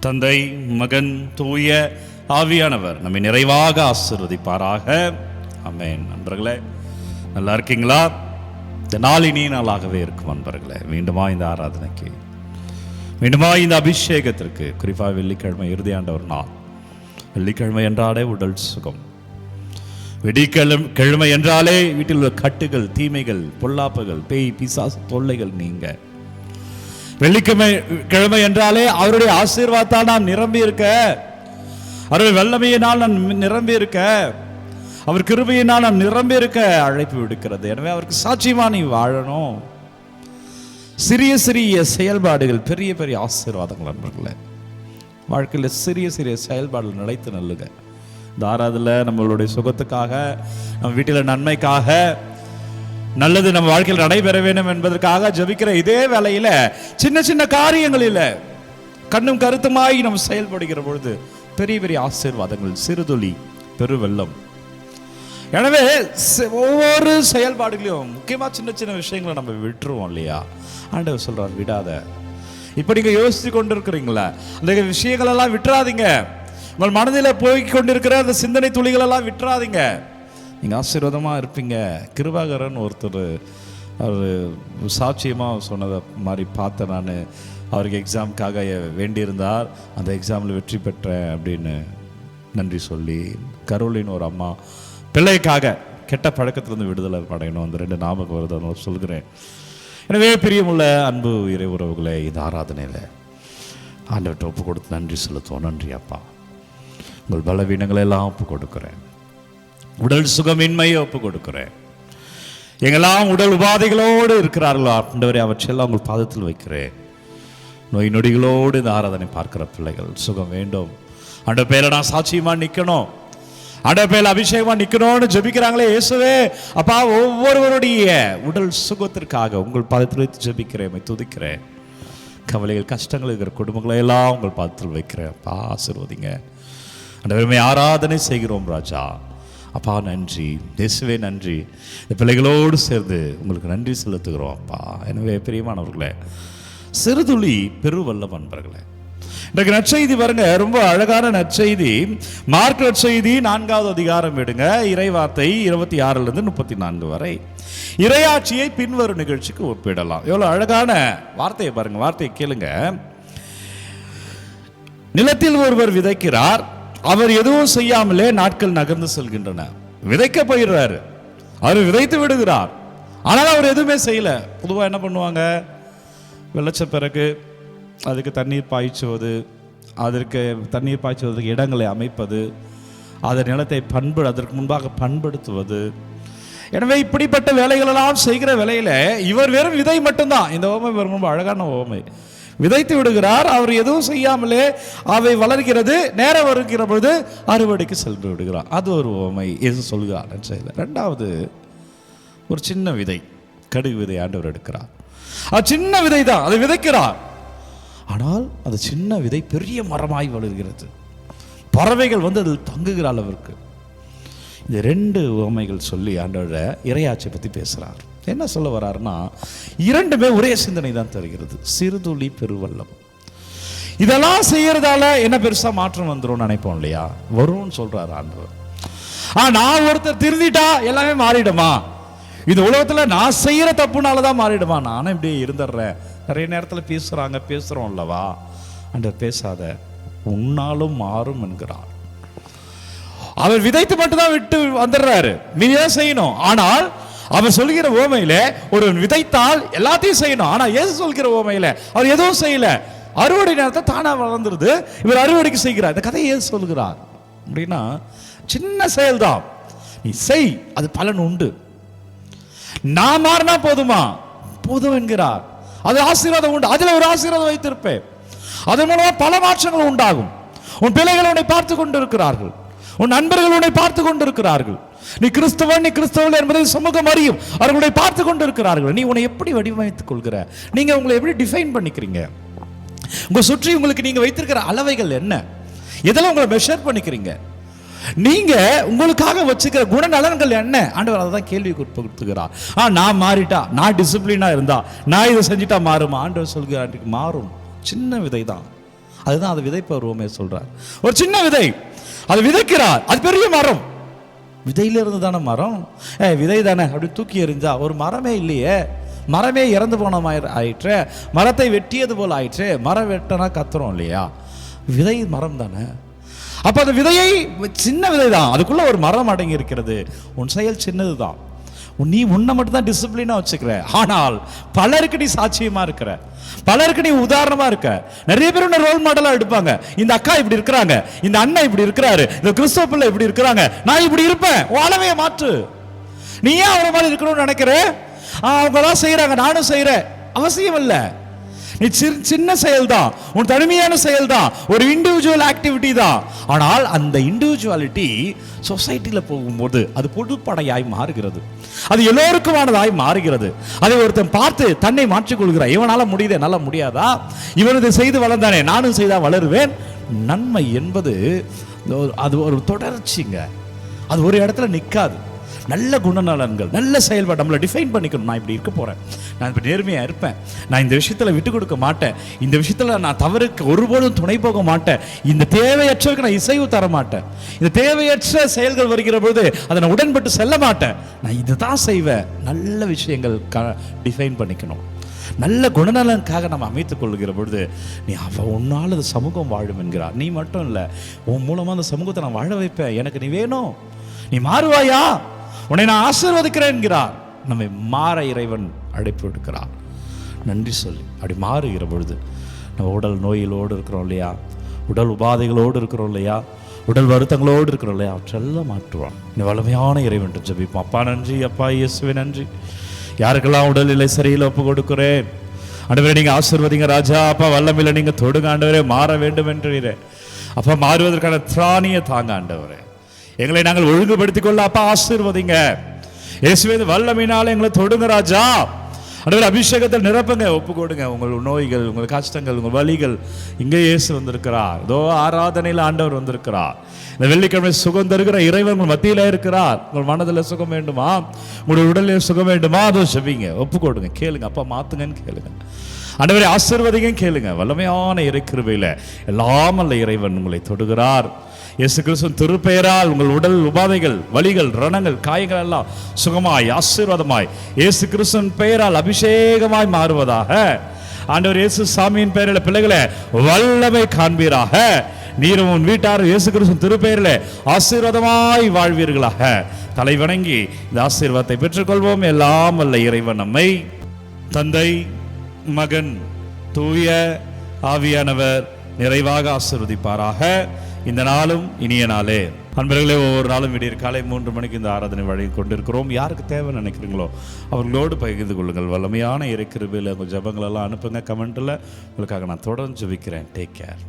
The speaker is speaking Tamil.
தந்தை, மகன், தூய ஆவியானவர் நம்மை நிறைவாக ஆசீர்வதிப்பாராக. ஆமென். நண்பர்களே, நல்லா இருக்கீங்களா? இந்த நாள் இனிய நாளாகவே இருக்கும் நண்பர்களே. மீண்டுமா இந்த ஆராதனைக்கு, மீண்டுமா இந்த அபிஷேகத்திற்கு, குறிப்பாக வெள்ளிக்கிழமை இறுதியாண்ட ஒரு நாள். வெள்ளிக்கிழமை என்றாலே உடல் சுகம். வெள்ளிக்கிழமை என்றாலே வீட்டில் உள்ள கட்டுகள், தீமைகள், பொல்லாப்புகள், பேய் பிசாசு தொல்லைகள் நீங்க. வெள்ளிக்கிழமை என்றாலே அவருடைய ஆசீர்வாதத்தால் நான் நிரம்பி இருக்க, அவருடைய வல்லமையினால் நான் நிரம்பி இருக்க, அவர் கிருபையினால் நான் நிரம்பி இருக்க அழைப்பு விடுக்கிறது. எனவே அவருக்கு சாட்சியமா நீ வாழணும். சிறிய சிறிய செயல்பாடுகள் பெரிய பெரிய ஆசீர்வாதங்கள் நண்பர்களே. வாழ்க்கையில் சிறிய சிறிய செயல்பாடுகள் நிலைத்து நல்லுங்க. இந்த ஆராதனையில் நம்மளுடைய சுகத்துக்காக, நம்ம வீட்டில் நன்மைக்காக, நல்லது நம்ம வாழ்க்கையில் நடைபெற வேண்டும் என்பதற்காக ஜபிக்கிற இதே வேளையில சின்ன சின்ன காரியங்களில் கண்ணும் கருத்துமாய் நம்ம செயல்படுகிற பொழுது பெரிய பெரிய ஆசீர்வாதங்கள், சிறுதுளி பெருவெள்ளம். எனவே ஒவ்வொரு செயல்பாடுகளையும் முக்கியமாக சின்ன சின்ன விஷயங்களை நம்ம விட்டுருவோம் இல்லையா? ஆண்டவர் சொல்றார், விடாத. இப்போ நீங்க யோசித்து கொண்டு இருக்கிறீங்களா? அந்த விஷயங்கள் எல்லாம் விட்டுறாதீங்க. உங்கள் மனதில் போய் கொண்டிருக்கிற அந்த சிந்தனை துளிகள் எல்லாம் விட்டுறாதீங்க. நீங்கள் ஆசீர்வாதமாக இருப்பீங்க. கிருபாகரன் ஒருத்தர் அவர் சாட்சியமாக சொன்னதை மாதிரி பார்த்தேன் நான். அவருக்கு எக்ஸாமுக்காக வேண்டியிருந்தார், அந்த எக்ஸாமில் வெற்றி பெற்றேன் அப்படின்னு நன்றி சொல்லி. கரோலின் ஒரு அம்மா பிள்ளைக்காக கெட்ட பழக்கத்திலிருந்து விடுதலை அடையணும். அந்த ரெண்டு ஞாபகம் வருது, அதனால சொல்கிறேன். எனவே பிரியமுள்ள அன்பு இறை உறவுகளை, இந்த ஆராதனையில் ஆண்டவர்கிட்ட ஒப்பு கொடுத்து நன்றி செலுத்துவோம். நன்றி அப்பா, உங்கள் பலவீனங்களை எல்லாம் ஒப்பு கொடுக்குறேன். உடல் சுகமின்மையை ஒப்பு கொடுக்கிறேன். எங்கெல்லாம் உடல் உபாதைகளோடு இருக்கிறார்களோ ஆண்டவரே, அவற்றெல்லாம் உங்கள் பாதத்தில் வைக்கிறேன். நோய் நொடிகளோடு இந்த ஆராதனை பார்க்கிற பிள்ளைகள் சுகம் வேண்டும். ஆண்டவர் பேரை நான் சாட்சியமா நிற்கணும், ஆண்டவர் பேரில் அபிஷேகமா நிற்கணும்னு ஜெபிக்கிறாங்களே இயேசுவே. அப்பா, ஒவ்வொருவருடைய உடல் சுகத்திற்காக உங்கள் பாதத்தில் வைத்து ஜெபிக்கிறேன், துதிக்கிறேன். கவலைகள், கஷ்டங்கள் இருக்கிற குடும்பங்களை எல்லாம் உங்கள் பாதத்தில் வைக்கிறேன். அப்பா, ஆசீர்வதிங்க. ஆண்டவரே, ஆராதனை செய்கிறோம் ராஜா. அப்பா நன்றி, இயேசுவே நன்றி. இந்த பிள்ளைகளோடு சேர்ந்து உங்களுக்கு நன்றி செலுத்துகிறோம் அப்பா. எனவே பிரியமானவர்களே, சிறுதுளி பெருவெள்ளம் நண்பர்களே, இன்றைக்கு நற்செய்தி பாருங்க, ரொம்ப அழகான நற்செய்தி. மார்க் நற்செய்தி 4வது அதிகாரம் எடுங்க, இறைவார்த்தை 26 34 வரை. இறையாட்சியை பின்வரும் நிகழ்ச்சிக்கு ஒப்பிடலாம். எவ்வளவு அழகான வார்த்தையை பாருங்க, வார்த்தையை கேளுங்க. நிலத்தில் ஒருவர் விதைக்கிறார், அவர் எதுவும் செய்யாமலே நாட்கள் நகர்ந்து செல்கின்றன. விதைக்க போயிடுறாரு, அவர் விதைத்து விடுகிறார், ஆனால் அவர் எதுவுமே செய்யல. பொதுவாக என்ன பண்ணுவாங்க? விளைச்ச பிறகு அதுக்கு தண்ணீர் பாய்ச்சுவது, அதற்கு தண்ணீர் பாய்ச்சுவதற்கு இடங்களை அமைப்பது, அதன் நிலத்தை அதற்கு முன்பாக பண்படுத்துவது. எனவே இப்படிப்பட்ட வேலைகளெல்லாம் செய்கிற வேலையில இவர் வெறும் விதை மட்டும்தான். இந்த ஓமை ரொம்ப அழகான ஓமை. விதைத்து விடுகிறார், அவர் எதுவும் செய்யாமலே அவை வளர்கிறது. நேரம் வருகிற பொழுது அறுவடைக்கு சென்று விடுகிறார். அது ஒரு உவமை இயேசு சொல்கிறார். ரெண்டாவது, ஒரு சின்ன விதை, கடுகு விதை ஆண்டவர் எடுக்கிறார். அது சின்ன விதை தான், அதை விதைக்கிறார். ஆனால் அது சின்ன விதை பெரிய மரமாய் வளர்கிறது. பறவைகள் வந்து அதில் தங்குகிற அளவிற்கு. இந்த ரெண்டு உவமைகள் சொல்லி ஆண்டவர இறையாட்சியை பற்றி பேசுகிறார். என்ன சொல்ல வர்றாருன்னா, இரண்டுமே ஒரே சிந்தனை தான் தருகிறது. சிறுதுளி பெருவெள்ளம். இதெல்லாம் செய்யறதால என்ன பெருசா மாற்றம் வந்துடும் நினைப்போம் இல்லையா? வரும்னு சொல்றாரு ஆண்டவர். நான் ஒருத்தர் திருந்திட்டா எல்லாமே மாறிடுமா? இந்த உலகத்துல நான் செய்யற தப்புனாலதான் மாறிடுமா? நானும் இப்படியே இருந்துடுறேன். நிறைய நேரத்தில் பேசுறோம் அல்லவா? ஆண்டவர் பேசாத, உன்னாலும் மாறும் என்கிறார். அவர் விதைத்து மட்டும்தான் விட்டு வந்துடுறாரு, மீதிதான் செய்யணும். ஆனால் அவர் சொல்கிற ஓமையில ஒரு விதைத்தால் எல்லாத்தையும் செய்யணும். ஆனா இயேசு சொல்கிற ஓமையில அவர் எதுவும் செய்யல. அறுவடை நேரத்தை தானா வளர்ந்துருது, இவர் அறுவடைக்கு செய்கிறார். இந்த கதையை இயேசு சொல்கிறார். அப்படின்னா சின்ன செயல்தான், நீ செய், அது பலன் உண்டு. நான் மாறினா போதுமா? போதும் என்கிறார். அது ஆசீர்வாதம் உண்டு. அதுல ஒரு ஆசீர்வாதம் வைத்திருப்பேன், அதன் மூலமா பல மாற்றங்கள் உண்டாகும். உன் பிள்ளைகள் உன்னை பார்த்து கொண்டிருக்கிறார்கள், உன் நண்பர்கள் உன்னை பார்த்து கொண்டிருக்கிறார்கள். நீ கிறிஸ்தவன், நீ கிறிஸ்தவன் என்பதை சமூகம் அறியும். அவர்களை பார்த்து கொண்டிருக்கிறார்கள். நீ உன்னை எப்படி வடிவமைத்துக் கொள்கிற? நீங்க உங்களை எப்படி டிஃபைன் பண்ணிக்கிறீங்க? உங்க சுற்றி உங்களுக்கு நீங்க வைத்திருக்கிற அளவைகள் என்ன? இதெல்லாம் உங்களை மெஷர் பண்ணிக்கிறீங்க. நீங்க உங்களுக்காக வச்சுக்கிற குணநலன்கள் என்ன? ஆண்டவர் அதை தான் கேள்வி கொடுத்துக்கிறார். நான் மாறிட்டா, நான் டிசிப்ளினா இருந்தா, நான் இதை செஞ்சுட்டா மாறுமா? ஆண்டவர் சொல்கிறார், மாறும். சின்ன விதை தான், அதுதான் அதை விதைப்பருவமே சொல்றார். ஒரு சின்ன விதை அது விதைக்கிறார், அது பெரிய மரம். விதையிலிருந்து தானே மரம், விதை தானே அப்படி தூக்கி எறிஞ்சா ஒரு மரமே இல்லையே, மரமே இறந்து போன மாதிரி ஆயிற்று, மரத்தை வெட்டியது போல் ஆயிற்று. மரம் வெட்டனா கத்துறோம் இல்லையா, விதை மரம் தானே. அப்போ அந்த விதையை, சின்ன விதை தான், அதுக்குள்ள ஒரு மரம் அடங்கி இருக்கிறது. உன் செயல் சின்னது தான், நீ உன்னை மட்டும் தான் டிசிப்ளினா வச்சுக்கிற, ஆனால் பலருக்கு நீ சாட்சியமா இருக்கிற, பலருக்கு நீ உதாரணமா இருக்க. நிறைய பேர் உன்னை ரோல் மாடலா எடுப்பாங்க. இந்த அக்கா இப்படி இருக்கிறாங்க, இந்த அண்ணன் இப்படி இருக்கிறாரு, இந்த கிறிஸ்தவ பிள்ளை இப்படி இருக்கிறாங்க, நான் இப்படி இருப்பேன். வாழவே மாற்று. நீ ஏன் அவரை மாதிரி இருக்கணும்னு நினைக்கிற? அவங்களாம் செய்யறாங்க, நானும் செய்யறேன், அவசியம் இல்லை. நீ சின்ன செயல் தான், உன் தனிமையான செயல் தான், ஒரு இண்டிவிஜுவல் ஆக்டிவிட்டி தான். ஆனால் அந்த இண்டிவிஜுவாலிட்டி சொசைட்டில போகும்போது அது பொதுப்படையாய் மாறுகிறது, அது எல்லோருக்குமானதாய் மாறுகிறது. அதை ஒருத்தன் பார்த்து தன்னை மாற்றிக்கொள்கிறார். இவனால முடியுது, என்னால முடியாதா? இவன் இதை செய்து வளர்ந்தானே, நானும் செய்தா வளருவேன். நன்மை என்பது அது ஒரு தொடர்ச்சிங்க, அது ஒரு இடத்துல நிற்காது. நல்ல குணநலன்கள், நல்ல செயல்பாடு நம்மளை டிஃபைன் பண்ணிக்கணும். நான் இப்படி இருக்க போறேன், நான் இப்படி நேர்மையாக இருப்பேன், நான் இந்த விஷயத்தில் விட்டு கொடுக்க மாட்டேன், இந்த விஷயத்தில் நான் தவறுக்கு ஒருபோதும் துணை போக மாட்டேன், இந்த தேவையற்றவுக்கு நான் இசைவு தர மாட்டேன், இந்த தேவையற்ற செயல்கள் வருகிற பொழுது அதை நான் உடன்பட்டு செல்ல மாட்டேன், நான் இதுதான் செய்வேன். நல்ல விஷயங்கள் டிஃபைன் பண்ணிக்கணும். நல்ல குணநலனுக்காக நம்ம அமைத்துக் கொள்ளுகிற பொழுது நீ உன்னால் அது சமூகம் வாழும் என்கிறார். நீ மட்டும் இல்லை, உன் மூலமாக அந்த சமூகத்தை நான் வாழ வைப்பேன், எனக்கு நீ வேணும், நீ மாறுவாயா, உன்னை நான் ஆசீர்வதிக்கிறேன் என்கிறார். நம்மை மாற இறைவன் அழைப்பு எடுக்கிறார். நன்றி சொல்லி அப்படி மாறுகிற பொழுது நம்ம உடல் நோயிலோடு இருக்கிறோம் இல்லையா, உடல் உபாதைகளோடு இருக்கிறோம் இல்லையா, உடல் வருத்தங்களோடு இருக்கிறோம் இல்லையா, அவற்றெல்லாம் மாற்றுவான். இந்த வலிமையான இறைவன் ஜெபிப்போம். அப்பா நன்றி, அப்பா இயேசுவே நன்றி. யாருக்கெல்லாம் உடல்நிலை சரியில்லை ஒப்பு கொடுக்கிறேன், ஆண்டவரே நீங்க ஆசீர்வதிங்க ராஜா. அப்பா வல்லமையில நீங்க தொடுங்க ஆண்டவரே, மாற வேண்டும் என்று அப்பா மாறுவதற்கான திராணியை தாங்க ஆண்டவரே. எங்களை நாங்கள் ஒழுங்குபடுத்திக் கொள்ள அப்பா ஆசீர்வதிங்க. இயேசுவே வல்லமையினால எங்களை தொடுங்க ராஜா. ஆண்டவரே அபிஷேகத்தில் நிரப்புங்க, ஒப்பு கொடுங்க. உங்கள் நோய்கள், உங்கள் கஷ்டங்கள், உங்கள் வலிகள், இங்கே இயேசு வந்திருக்கிறார். இதோ ஆராதனையில் ஆண்டவர் வந்திருக்கிறார். இந்த வெள்ளிக்கிழமை சுகம் தருகிற இறைவன் உங்கள் மத்தியில் இருக்கிறார். உங்கள் மனதில் சுகம் வேண்டுமா, உங்களுடைய உடலில் சுகம் வேண்டுமா, அதோ செவிங்க, ஒப்பு கொடுங்க, கேளுங்க. அப்பா மாத்துங்கன்னு கேளுங்க, ஆண்டவரே ஆசீர்வதிங்க கேளுங்க. வல்லமையான இறைக்கிருபையில எல்லாம் அல்ல இறைவன் உங்களை தொடுகிறார். இயேசு கிறிஸ்துவின் திருப்பெயரால் உங்கள் உடல் உபாதைகள், வலிகள், ரணங்கள், காயங்கள் எல்லாம் சுகமாய் ஆசீர்வாதமாய் இயேசு கிறிஸ்துவின் பெயரால் அபிஷேகமாய் மாறுவதாக. ஆண்டவர் இயேசு சாமியின் பெயரில் பிள்ளைகளை வல்லமை காண்பீராக. நீரும் உன் வீட்டார் இயேசு கிறிஸ்துவின் திருப்பெயரில் ஆசீர்வாதமாய் வாழ்வீர்களாக. தலை வணங்கி இந்த ஆசீர்வாதத்தை பெற்றுக்கொள்வோம். எல்லாம் வல்ல இறைவன் நம்மை தந்தை, மகன், தூய ஆவியானவர் நிறைவாக ஆசீர்வதிப்பாராக. இந்த நாளும் இனிய நாளே. அன்பர்களே, ஒவ்வொரு நாளும் விடியற் காலை 3 மணிக்கு இந்த ஆராதனை வழங்கி கொண்டிருக்கிறோம். யாருக்கு தேவை நினைக்கிறீங்களோ அவர்களோடு பகிர்ந்து கொள்ளுங்கள். வல்லமையான இறைக்கிருபையில் உங்கள் ஜபங்களெல்லாம் அனுப்புங்க கமெண்ட்டில். உங்களுக்காக நான் தொடர்ந்து ஜெபிக்கிறேன். Take care.